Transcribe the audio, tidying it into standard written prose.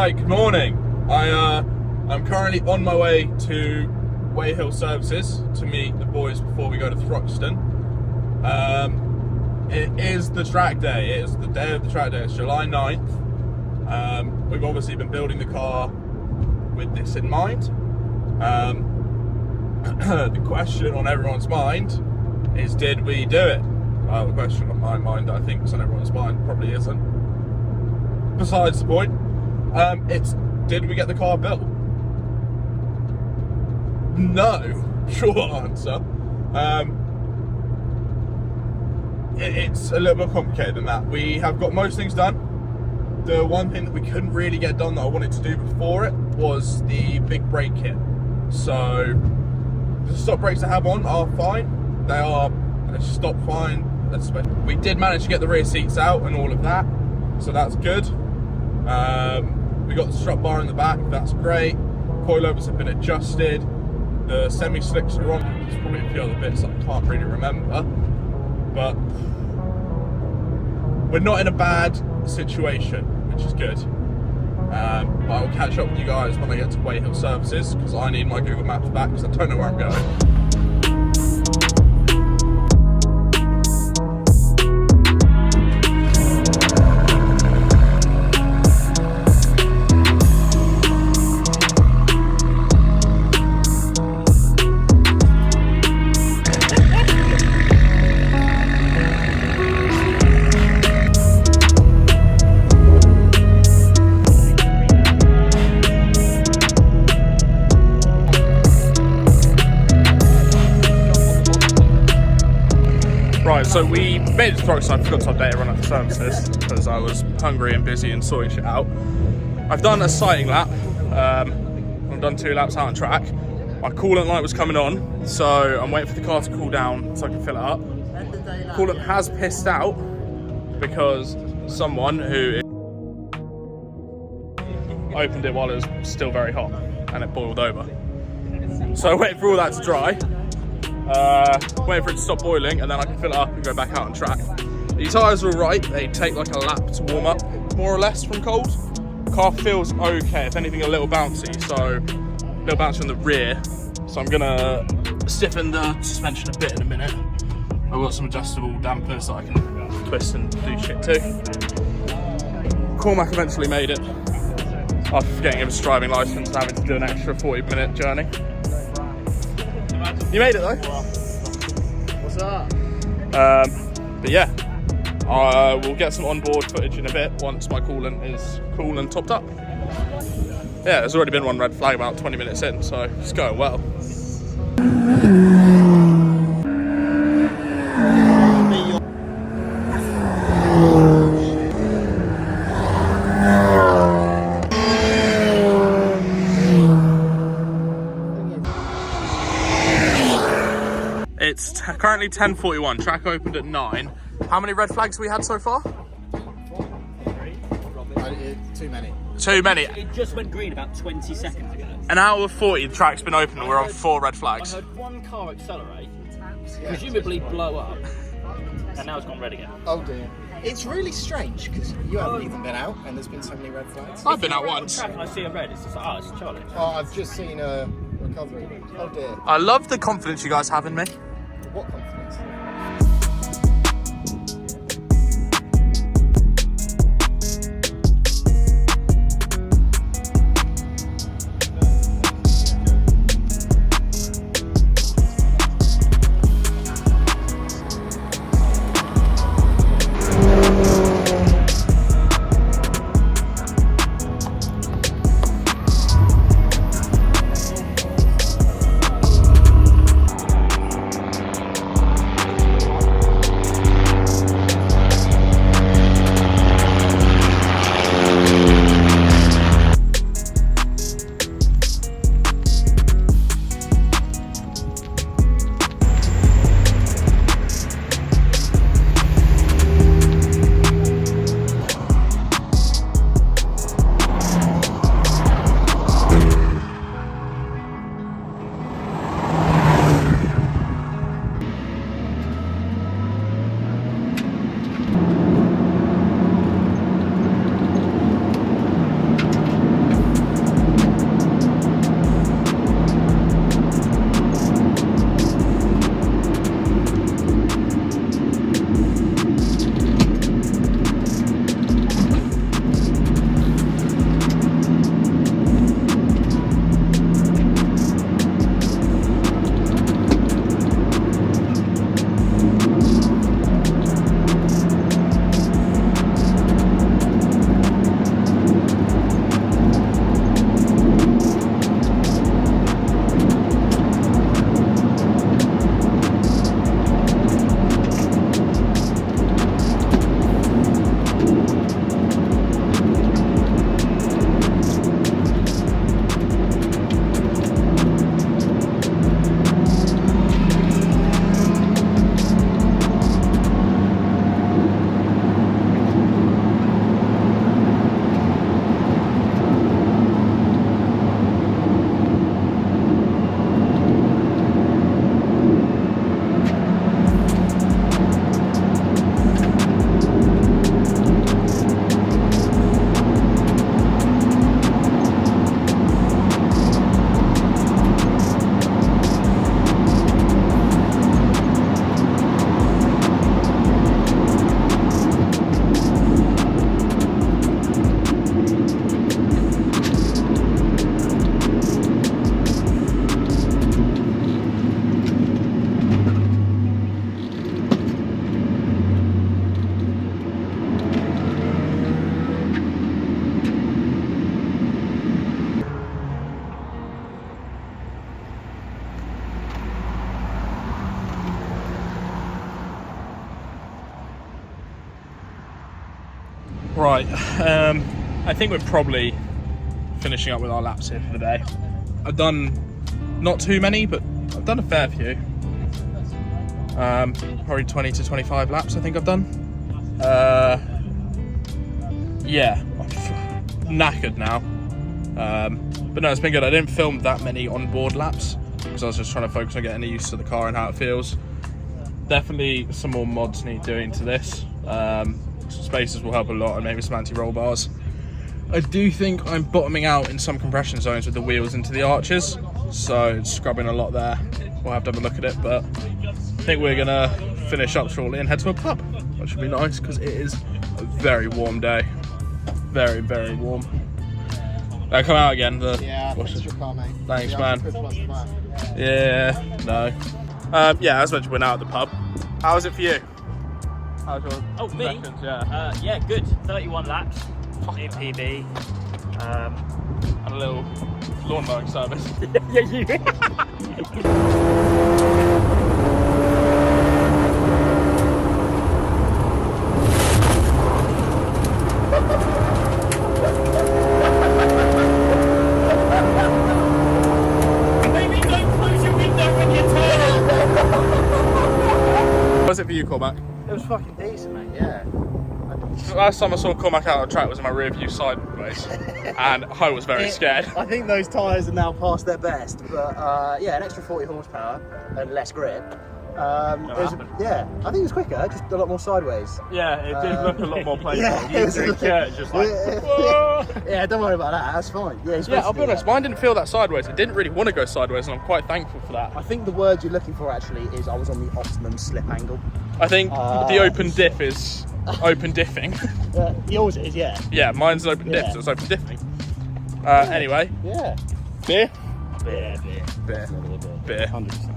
Right, good morning. I'm currently on my way to Weyhill Services to meet the boys before we go to Thruxton. It is the track day. It is the day of the track day. It's July 9th. We've obviously been building the car with this in mind. The question on everyone's mind is, did we do it? Well, the question on my mind, I think, is on everyone's mind, probably isn't. Besides the point, it's, did we get the car built? No, short answer. It's a little bit complicated than that. We have got most things done. The one thing that we couldn't really get done that I wanted to do before it was the big brake kit. So the stop brakes I have on are fine. They stop fine. We did manage to get the rear seats out and all of that, so that's good. We got the strut bar in the back, that's great. Coilovers have been adjusted. The semi-slicks are on. There's probably a few other bits that I can't really remember, but we're not in a bad situation, which is good. But I'll catch up with you guys when I get to Weyhill Services, because I need my Google Maps back because I don't know where I'm going. Right, so we made it to Thruxton. I forgot to update everyone at the services because I was hungry and busy and sorting shit out. I've done a sighting lap. I've done 2 laps out on track. My coolant light was coming on, so I'm waiting for the car to cool down so I can fill it up. Coolant has pissed out because someone who opened it while it was still very hot and it boiled over. So waiting for all that to dry. Waiting for it to stop boiling, and then I can fill it up and go back out on track. The tyres are alright. They take like a lap to warm up, more or less, from cold. Car feels okay, if anything a little bouncy, so a little bouncy on the rear. So I'm gonna stiffen the suspension a bit in a minute. I've got some adjustable dampers that I can twist and do shit to. Cormac eventually made it after getting his driving licence and having to do an extra 40-minute journey. You made it though. What's up? But yeah, we'll get some onboard footage in a bit once my coolant is cool and topped up. Yeah, there's already been one red flag about 20 minutes in, so it's going well. It's currently 10:41, track opened at 9. How many red flags have we had so far? 3. Too many. Too many. It just went green about 20 seconds ago. An hour of 40, the track's been open and we're on 4 red flags. I heard one car accelerate, presumably blow up, and now it's gone red again. Oh dear. It's really strange because you haven't even been out and there's been so many red flags. I've been out once. Track and I see a red, it's just like, oh, it's Charlie. Oh, I've just seen a recovery. Oh dear. I love the confidence you guys have in me. What confidence? Right, I think we're probably finishing up with our laps here for the day. I've done not too many, but I've done a fair few. Probably 20 to 25 laps I think I've done. Yeah, I'm knackered now. But no, it's been good. I didn't film that many onboard laps because I was just trying to focus on getting used to the car and how it feels. Definitely some more mods need doing to this. Spacers will help a lot, and maybe some anti-roll bars. I do think I'm bottoming out in some compression zones with the wheels into the arches, so scrubbing a lot there. We'll have to have a look at it, but I think we're gonna finish up shortly and head to a pub, which should be nice because it is a very warm day. Very, very warm. Come out again. Yeah, that's your car, mate. Thanks, man. Yeah, no. Yeah, as mentioned, we're now at the pub. How was it for you? How's your me? sessions? Yeah. Yeah, good. 31 laps in PB. And a little lawn mowing service. Yeah, you. What was it for you, Cormac? It was fucking decent, mate. Yeah. Last time I saw Cormac out on the track was in my rear view sideways, and I was very scared. I think those tyres are now past their best, but yeah, an extra 40 horsepower and less grip. I think it was quicker, just a lot more sideways. Yeah, it did look a lot more playful. Yeah, You three Kurt just like, yeah, don't worry about that. That's fine. yeah, I'll be honest, mine didn't feel that sideways. It didn't really want to go sideways, and I'm quite thankful for that. I think the word you're looking for actually is I was on the optimum slip angle. I think the open diff is open diffing. Yours is, yeah. Yeah, mine's an open diff, so it's open diffing. Anyway. Yeah. Beer? Beer. Beer. 100%.